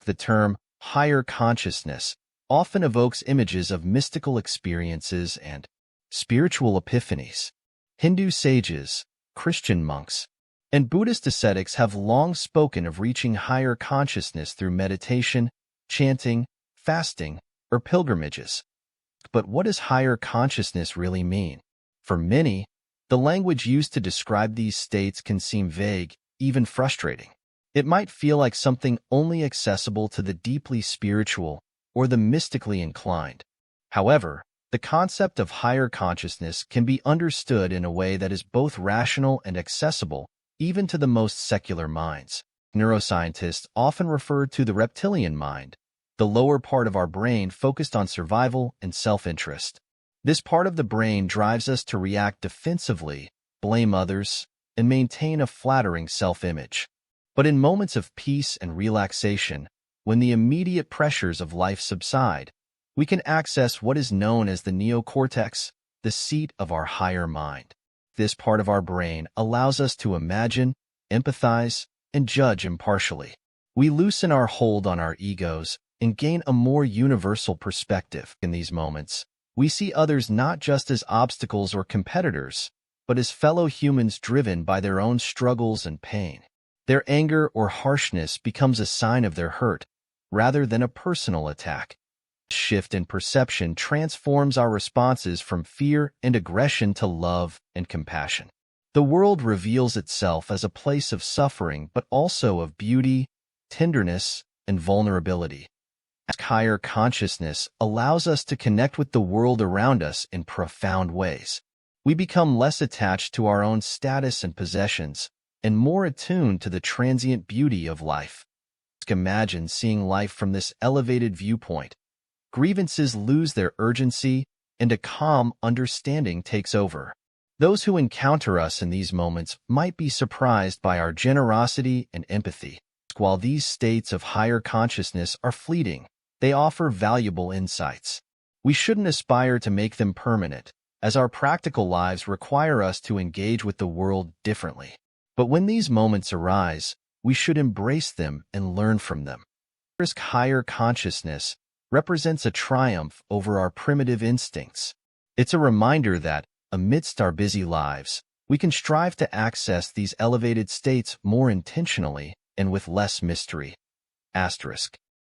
The term higher consciousness often evokes images of mystical experiences and spiritual epiphanies. Hindu sages, Christian monks, and Buddhist ascetics have long spoken of reaching higher consciousness through meditation, chanting, fasting, or pilgrimages. But what does higher consciousness really mean? For many, the language used to describe these states can seem vague, even frustrating. It might feel like something only accessible to the deeply spiritual or the mystically inclined. However, the concept of higher consciousness can be understood in a way that is both rational and accessible, even to the most secular minds. Neuroscientists often refer to the reptilian mind, the lower part of our brain focused on survival and self-interest. This part of the brain drives us to react defensively, blame others, and maintain a flattering self-image. But in moments of peace and relaxation, when the immediate pressures of life subside, we can access what is known as the neocortex, the seat of our higher mind. This part of our brain allows us to imagine, empathize, and judge impartially. We loosen our hold on our egos and gain a more universal perspective. In these moments, we see others not just as obstacles or competitors, but as fellow humans driven by their own struggles and pain. Their anger or harshness becomes a sign of their hurt, rather than a personal attack. This shift in perception transforms our responses from fear and aggression to love and compassion. The world reveals itself as a place of suffering, but also of beauty, tenderness, and vulnerability. Higher consciousness allows us to connect with the world around us in profound ways. We become less attached to our own status and possessions, and more attuned to the transient beauty of life. Imagine seeing life from this elevated viewpoint. Grievances lose their urgency, and a calm understanding takes over. Those who encounter us in these moments might be surprised by our generosity and empathy. While these states of higher consciousness are fleeting, they offer valuable insights. We shouldn't aspire to make them permanent, as our practical lives require us to engage with the world differently. But when these moments arise, we should embrace them and learn from them. Higher consciousness represents a triumph over our primitive instincts. It's a reminder that, amidst our busy lives, we can strive to access these elevated states more intentionally and with less mystery. Asterisk.